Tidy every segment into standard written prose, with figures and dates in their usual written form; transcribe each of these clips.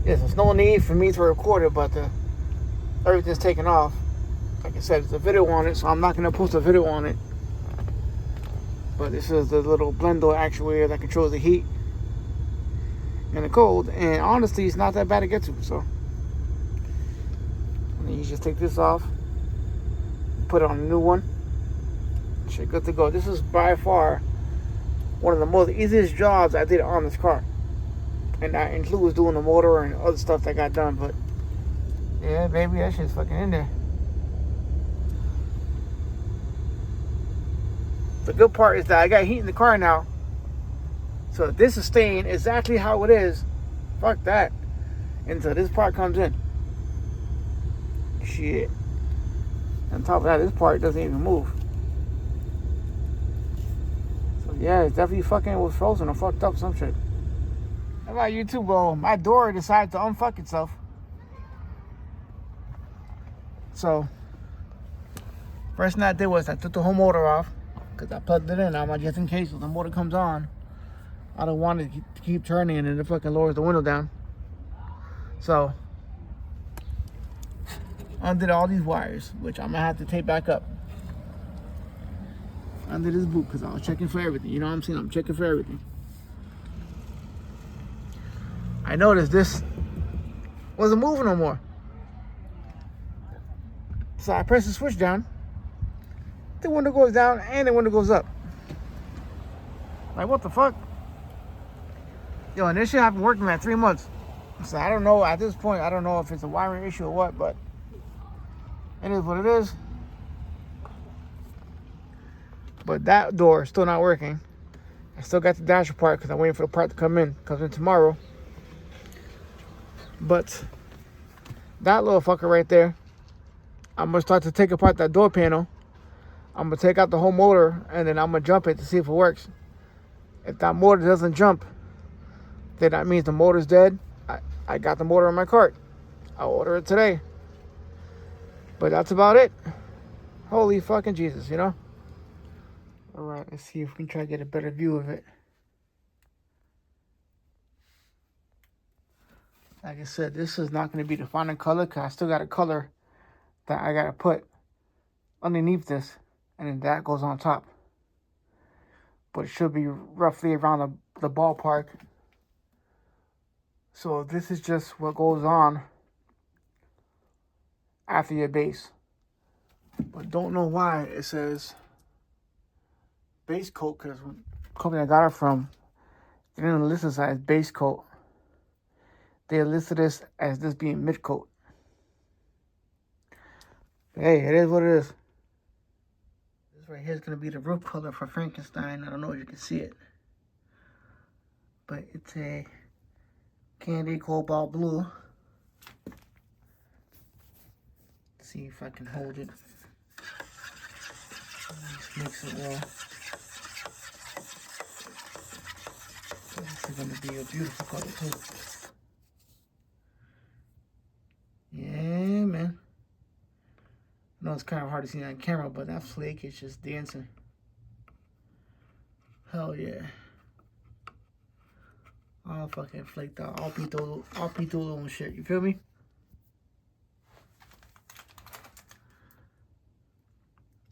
Yes, there's no need for me to record it, but everything's taken off. Like I said, it's a video on it, so I'm not going to post a video on it. But this is the little blender actuator that controls the heat and the cold. And honestly, it's not that bad to get to. So, and then you just take this off, put it on a new one. Shit, good to go. This is by far one of the most easiest jobs I did on this car. And that includes doing the motor and other stuff that got done. But yeah, baby, that shit's fucking in there. The good part is that I got heat in the car now. So this is staying exactly how it is. Fuck that. Until this part comes in. Shit. On top of that, this part doesn't even move. So yeah, it's definitely fucking was frozen or fucked up some shit. How about you too, bro? My door decided to unfuck itself. So first thing I did was I took the whole motor off. Because I plugged it in. I'm just in case if the motor comes on, I don't want it to keep turning and it fucking lowers the window down. So I undid all these wires, which I'm gonna have to tape back up. Under this boot because I was checking for everything. You know what I'm saying? I'm checking for everything. I noticed this wasn't moving no more. So I pressed the switch down. The window goes down and the window goes up. Like, what the fuck? Yo, and this shit I've been working at 3 months. So I don't know, at this point, I don't know if it's a wiring issue or what, but it is what it is. But that door is still not working. I still got the dasher part because I'm waiting for the part to come in. Comes in tomorrow. But that little fucker right there, I'm going to start to take apart that door panel. I'm going to take out the whole motor and then I'm going to jump it to see if it works. If that motor doesn't jump, then that means the motor's dead. I got the motor in my cart. I'll order it today. But that's about it. Holy fucking Jesus, you know? Alright, let's see if we can try to get a better view of it. Like I said, this is not going to be the final color because I still got a color that I got to put underneath this. And then that goes on top. But it should be roughly around the ballpark. So this is just what goes on after your base. But don't know why it says base coat, because the company I got it from, they didn't list this as base coat. They listed this as this being mid coat. Hey, it is what it is. This right here is going to be the roof color for Frankenstein. I don't know if you can see it. But it's a candy cobalt blue. Let's see if I can hold it. Just mix it well. This is going to be a beautiful color too. Yeah, man. I know it's kind of hard to see on camera, but that flake is just dancing. Hell yeah. All fucking flaked out. All pito and shit. You feel me?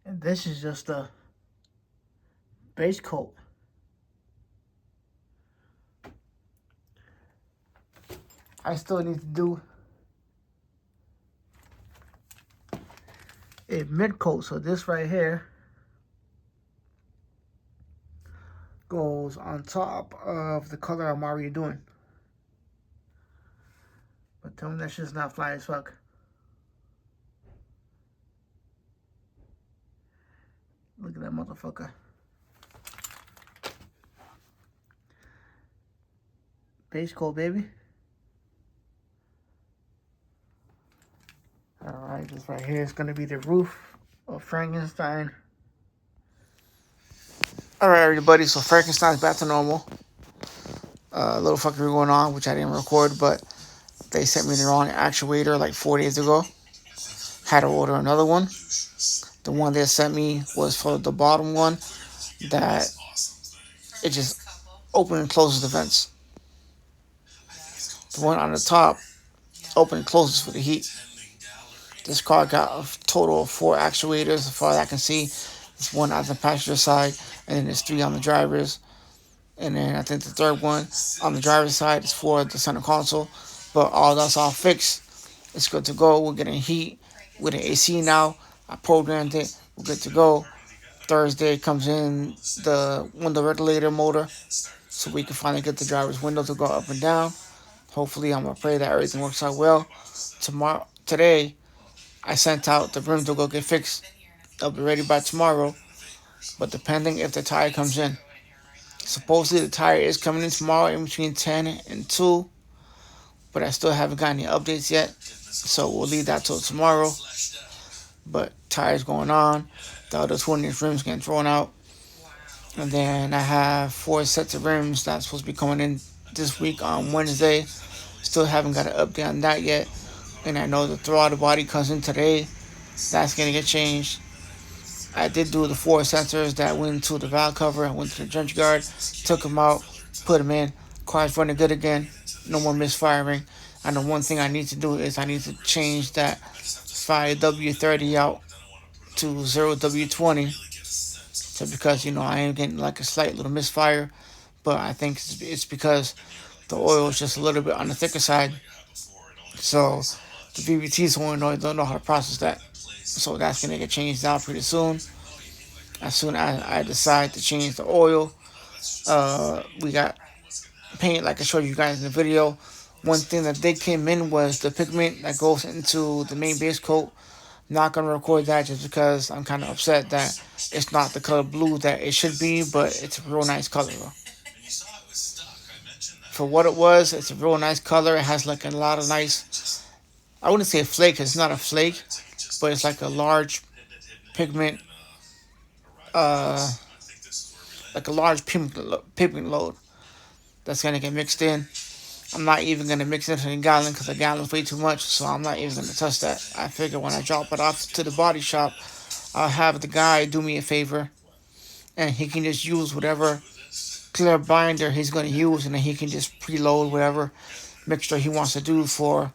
And this is just a base coat. I still need to do a mid coat. So this right here goes on top of the color I'm already doing. But tell me that shit's not fly as fuck. Look at that motherfucker. Base coat, baby. Alright, this right here is going to be the roof of Frankenstein. Alright, everybody, so Frankenstein's back to normal. A little fuckery going on, which I didn't record, but they sent me the wrong actuator like 4 days ago. Had to order another one. The one they sent me was for the bottom one that it just opens and closes the vents. The one on the top open and closes for the heat. This car got a total of 4 actuators as far as I can see. There's one on the passenger side, and then there's 3 on the driver's. And then I think the third one on the driver's side is for the center console. But all that's all fixed. It's good to go. We're getting heat with an AC now. I programmed it. We're good to go. Thursday comes in the window regulator motor, so we can finally get the driver's window to go up and down. Hopefully, I'm gonna pray that everything works out well. Today, I sent out the rim to go get fixed. They'll be ready by tomorrow, but depending if the tire comes in. Supposedly, the tire is coming in tomorrow in between 10 and 2, but I still haven't gotten any updates yet, so we'll leave that till tomorrow. But tires going on. The other 20-inch rims getting thrown out. And then I have 4 sets of rims that's supposed to be coming in this week on Wednesday. Still haven't got an update on that yet. And I know the throttle body comes in today. That's going to get changed. I did do the 4 sensors that went to the valve cover. I went to the drench guard, took them out, put them in. Car's running good again. No more misfiring. And the one thing I need to do is I need to change that 5W30 out to 0W20. So because, I am getting like a slight little misfire. But I think it's because the oil is just a little bit on the thicker side. So the VVTs don't know how to process that. So that's going to get changed out pretty soon. As soon as I decide to change the oil, we got paint like I showed you guys in the video. One thing that they came in was the pigment that goes into the main base coat. Not going to record that just because I'm kind of upset that it's not the color blue that it should be, but it's a real nice color though. For what it was, it's a real nice color. It has like a lot of nice, I wouldn't say a flake because it's not a flake, but it's like a large pigment, like a large pigment load that's going to get mixed in. I'm not even going to mix it in a gallon because a gallon's way too much, so I'm not even going to touch that. I figure when I drop it off to the body shop, I'll have the guy do me a favor, and he can just use whatever clear binder he's going to use, and then he can just preload whatever mixture he wants to do for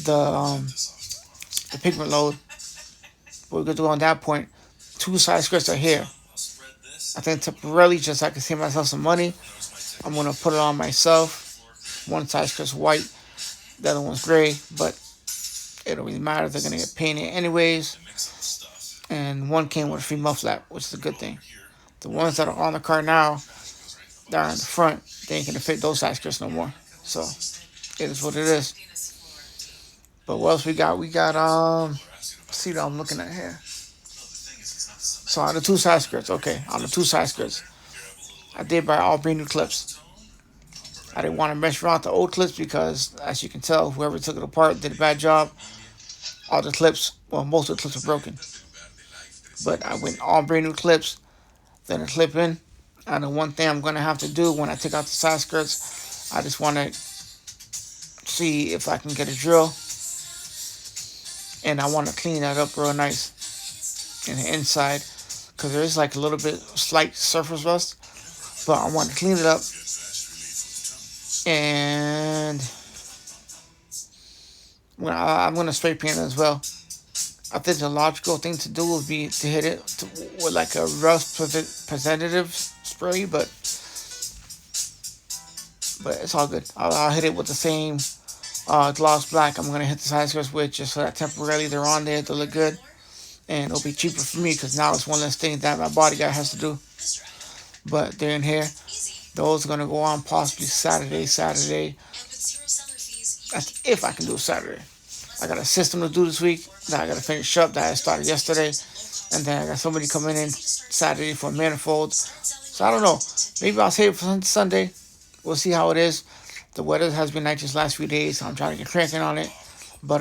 the pigment load. We're good to go on that point. 2 side skirts are here. I think temporarily, just so I can save myself some money, I'm going to put it on myself. One side skirt's white, the other one's gray, but it don't really matter. They're going to get painted anyways. And one came with a free mud flap, which is a good thing. The ones that are on the car now, they're in the front. They ain't going to fit those side skirts no more. So, it is what it is. But what else we got? We got, let's see what I'm looking at here. So, on the 2 side skirts, okay, on the 2 side skirts, I did buy all brand new clips. I didn't want to mess around with the old clips because, as you can tell, whoever took it apart did a bad job. All the clips, well, most of the clips are broken. But I went all brand new clips, then a clip in. And the one thing I'm going to have to do when I take out the side skirts, I just want to see if I can get a drill. And I want to clean that up real nice in the inside because there is like a little bit slight surface rust. But I want to clean it up. And I'm going to spray paint it as well. I think the logical thing to do would be to hit it with like a rust preventative spray, but it's all good. I'll hit it with the same gloss black I'm going to hit the side skirts with just so that temporarily they're on there to look good. And it'll be cheaper for me because now it's one less thing that my body guy has to do. But they're in here. Those are going to go on possibly Saturday. That's if I can do it Saturday. I got a system to do this week that I got to finish up that I started yesterday. And then I got somebody coming in Saturday for manifolds. So I don't know. Maybe I'll save it for Sunday. We'll see how it is. The weather has been nice these last few days, so I'm trying to get cranking on it. But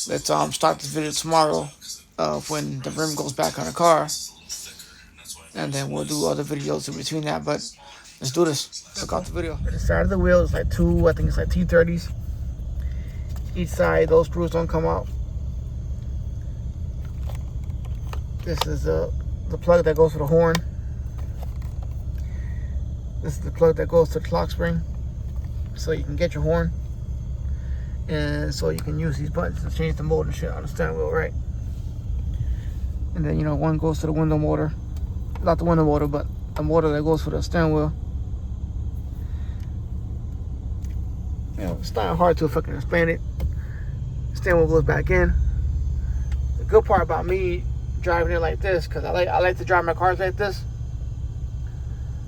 let's start this video tomorrow when the rim goes back on the car. And then we'll do other videos in between that. But let's do this. Check out the video. The side of the wheel is like I think it's like T30s. Each side, those screws don't come out. This is the plug that goes for the horn. This is the plug that goes to the clock spring, so you can get your horn, and so you can use these buttons to change the mode and shit on the steering wheel, right? And then, you know, one goes to the window motor, not the window motor, but the motor that goes for the steering wheel. You know, it's not hard to fucking explain it. Steering wheel goes back in. The good part about me driving it like this, because I like to drive my cars like this,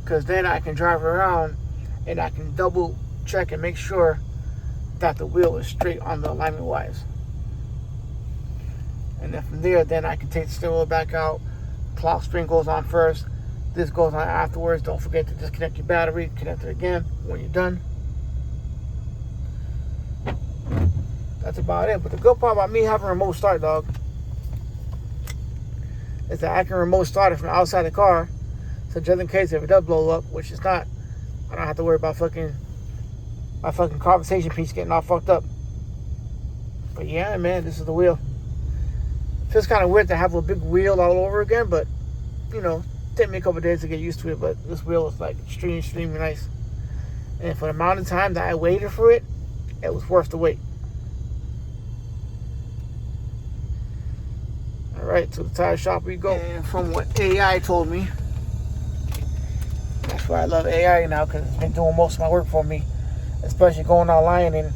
because then I can drive around and I can double check and make sure that the wheel is straight on the alignment wise. And then from there, then I can take the steering wheel back out. Clock spring goes on first. This goes on afterwards. Don't forget to disconnect your battery. Connect it again when you're done. That's about it. But the good part about me having a remote start, dog, is that I can remote start it from outside the car. So just in case if it does blow up, which it's not, I don't have to worry about my fucking conversation piece getting all fucked up. But yeah, man, this is the wheel. Feels kind of weird to have a big wheel all over again, but you know, take me a couple of days to get used to it. But this wheel is like extremely nice. And for the amount of time that I waited for it, it was worth the wait. All right, to the tire shop we go. And from what AI told me, that's why I love AI now, because it's been doing most of my work for me, especially going online and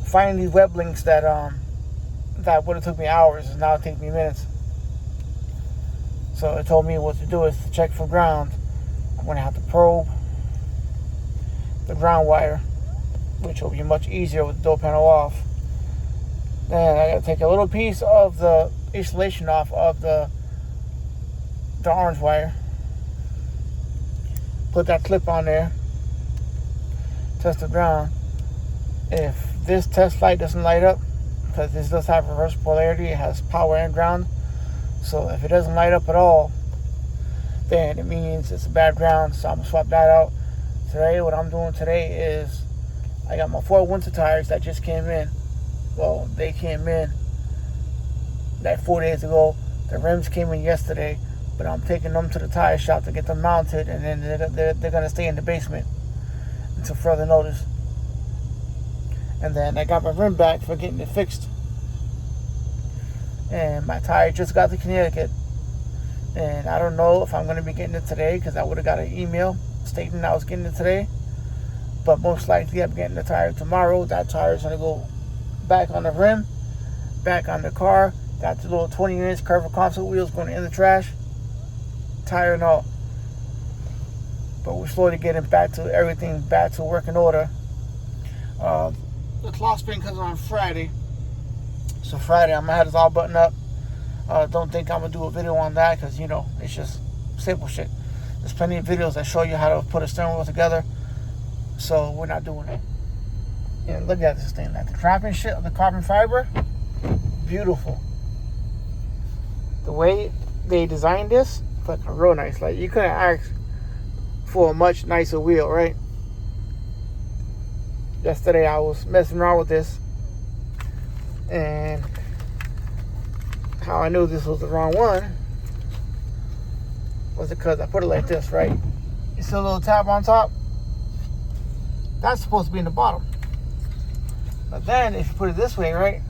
finding these web links that would have took me hours is now taking me minutes. So it told me what to do is to check for ground. I'm going to have to probe the ground wire, which will be much easier with the door panel off. Then I got to take a little piece of the insulation off of the orange wire. Put that clip on there. Test the ground. If this test light doesn't light up, because this does have reverse polarity, it has power and ground. So if it doesn't light up at all, then it means it's a bad ground. So I'm gonna swap that out. Today, what I'm doing today is I got my 4 winter tires that just came in. Well, they came in like 4 days ago. The rims came in yesterday, but I'm taking them to the tire shop to get them mounted, and then they're gonna stay in the basement until further notice. And then I got my rim back for getting it fixed. And my tire just got to Connecticut. And I don't know if I'm going to be getting it today, because I would have got an email stating I was getting it today. But most likely I'm getting the tire tomorrow. That tire is going to go back on the rim, back on the car. Got the little 20-inch curved console wheels going in the trash. Tire and all. But we're slowly getting everything back to working order. The clock spring comes on Friday. So Friday, I'm going to have this all buttoned up. Don't think I'm going to do a video on that, because, you know, it's just simple shit. There's plenty of videos that show you how to put a steering wheel together. So we're not doing it. And look at this thing. Like the trapping shit of the carbon fiber. Beautiful. The way they designed this, fucking real nice. Like, you couldn't ask for a much nicer wheel, right? Yesterday I was messing around with this, and how I knew this was the wrong one was because I put it like this, right? You see a little tab on top? That's supposed to be in the bottom. But then if you put it this way, right?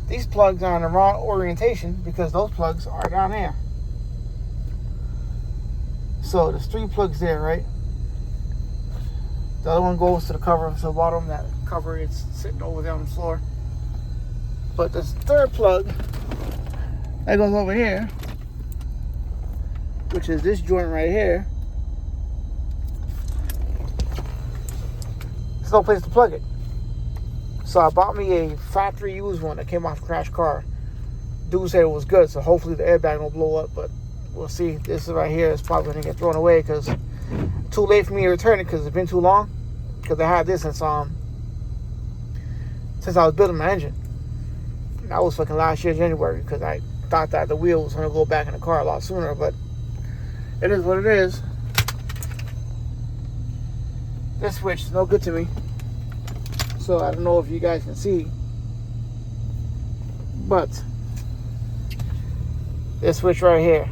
These plugs are in the wrong orientation, because those plugs are down here. So there's 3 plugs there, right? The other one goes to the cover, to the bottom. That cover is sitting over there on the floor. But this 3rd plug that goes over here, which is this joint right here, there's no place to plug it. So I bought me a factory used one that came off a crash car. Dude said it was good, so hopefully the airbag won't blow up, but we'll see. This right here is probably gonna get thrown away, because too late for me to return it, because it's been too long. Because I had this since I was building my engine. That was fucking last year January, because I thought that the wheel was gonna go back in the car a lot sooner, but it is what it is. This switch is no good to me, so I don't know if you guys can see, but this switch right here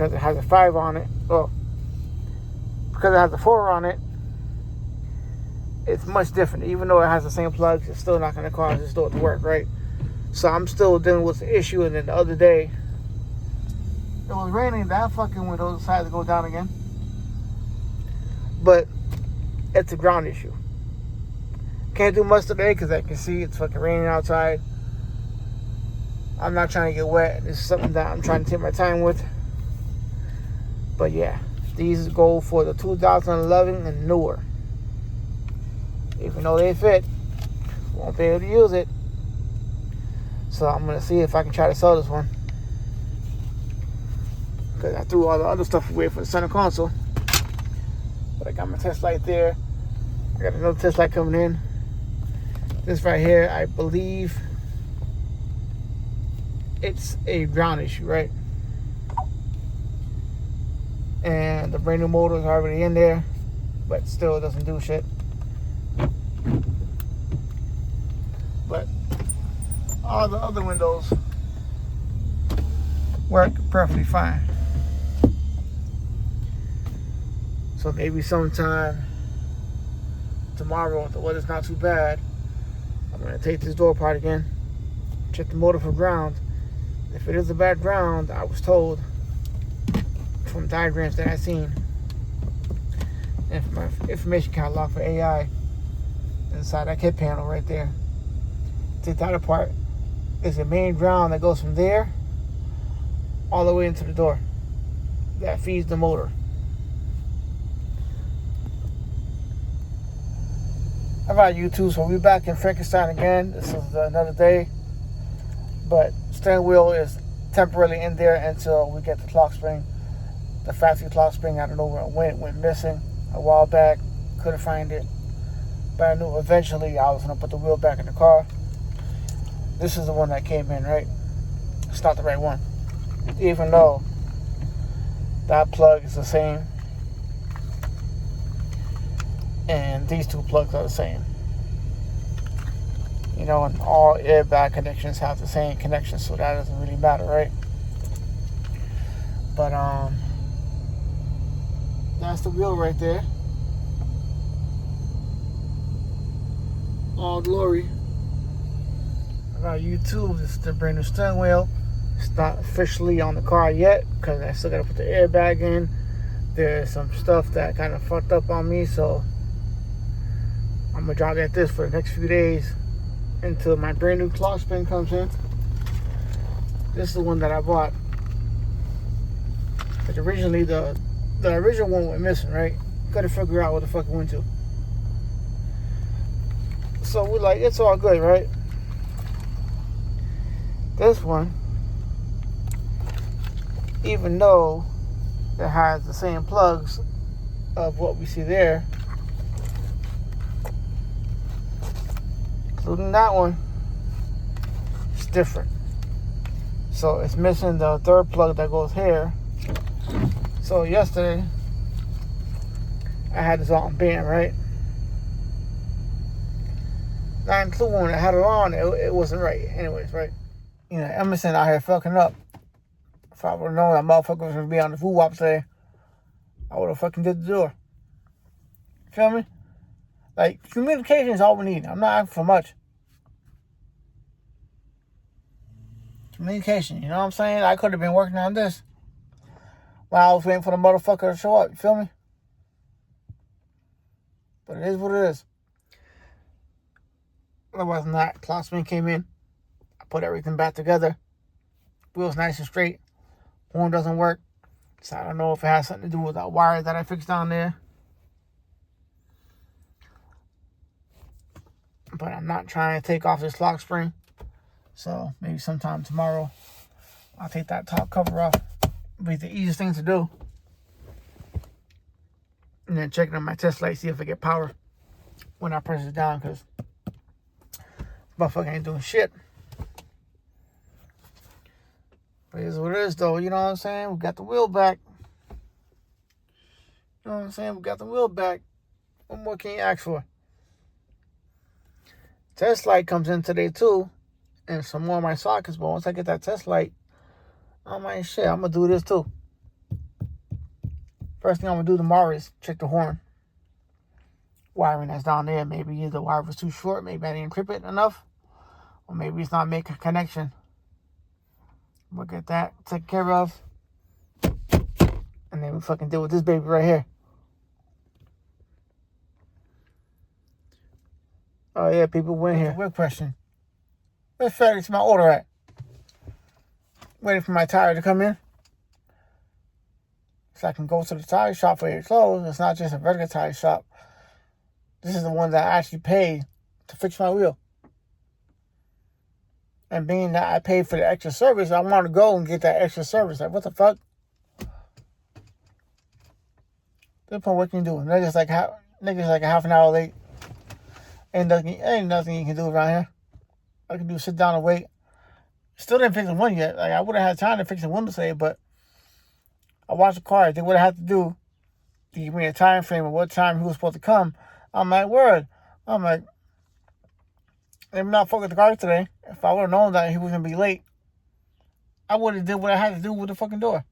because it has a 5 on it. Well, because it has a 4 on it, it's much different. Even though it has the same plugs, it's still not going to cause this door to work, right? So I'm still dealing with the issue. And then the other day, it was raining. That fucking window decided to go down again. But it's a ground issue. Can't do much today because I can see it's fucking raining outside. I'm not trying to get wet. This is something that I'm trying to take my time with. But yeah, these go for the 2011 and newer. Even though they fit, won't be able to use it. So I'm going to see if I can try to sell this one. Because I threw all the other stuff away for the center console. But I got my test light there. I got another test light coming in. This right here, I believe it's a ground issue, right? And the brand new motor is already in there, but still it doesn't do shit. But all the other windows work perfectly fine. So maybe sometime tomorrow, if the weather's not too bad, I'm going to take this door apart again, check the motor for ground. If it is a bad ground, I was told from diagrams that I've seen, and from my information catalog for AI, inside that kit panel right there, take that apart. There's a main ground that goes from there all the way into the door that feeds the motor. How about you too? So we're back in Frankenstein again. This is another day, but steering wheel is temporarily in there until we get the clock spring. The factory clock spring, I don't know where it went missing a while back. Couldn't find it. But I knew eventually I was going to put the wheel back in the car. This is the one that came in, right? It's not the right one. Even though that plug is the same. And these two plugs are the same. You know, and all airbag connections have the same connection, so that doesn't really matter, right? But that's the wheel right there. All glory. I got YouTube. This is the brand new steering wheel. It's not officially on the car yet because I still gotta put the airbag in. There's some stuff that kind of fucked up on me, so I'm gonna drive at this for the next few days until my brand new clock spring comes in. This is the one that I bought. But originally the original one went missing, right? Couldn't figure out what the fuck it went to. So we're like, it's all good, right? This one, even though it has the same plugs of what we see there, including that one, it's different. So it's missing the third plug that goes here. So yesterday, I had this on band, right? Not including when I had it on, it wasn't right. Anyways, right? You know, Emerson out here fucking up. If I would have known that motherfucker was going to be on the food wop today, I would have fucking did the door. Feel me? Like, communication is all we need. I'm not asking for much. Communication, you know what I'm saying? I could have been working on this while I was waiting for the motherfucker to show up. You feel me? But it is what it is. Otherwise than that, Clocksman came in. I put everything back together. Wheels nice and straight. Horn doesn't work. So I don't know if it has something to do with that wire that I fixed down there. But I'm not trying to take off this lock spring. So maybe sometime tomorrow I'll take that top cover off. It'll be the easiest thing to do. And then checking on my test light, see if I get power when I press it down, because motherfucker ain't doing shit. But it is what it is, though. You know what I'm saying? We got the wheel back. You know what I'm saying? We got the wheel back. What more can you ask for? Test light comes in today, too. And some more of my sockets. But once I get that test light, I'm like, shit, I'm going to do this, too. First thing I'm going to do tomorrow is check the horn. Wiring that's down there. Maybe either the wire was too short. Maybe I didn't clip it enough. Or maybe it's not making a connection. We'll get that taken care of. And then we fucking deal with this baby right here. Oh yeah, people went here. Weird question. Where's FedEx my order at? Waiting for my tire to come in. So I can go to the tire shop for your clothes. It's not just a regular tire shop. This is the one that I actually paid to fix my wheel. And being that I paid for the extra service, I want to go and get that extra service. Like, what the fuck? This point, what can you do? Niggas like a half an hour late. Ain't nothing you can do around here. All I can do is sit down and wait. Still didn't fix the one yet. Like, I would have had time to fix the window today, but I watched the car. They would have had to do to give me a time frame of what time he was supposed to come. I'm like, word. I'm like, let me not fuck with the car today. If I would have known that he was going to be late, I would have did what I had to do with the fucking door.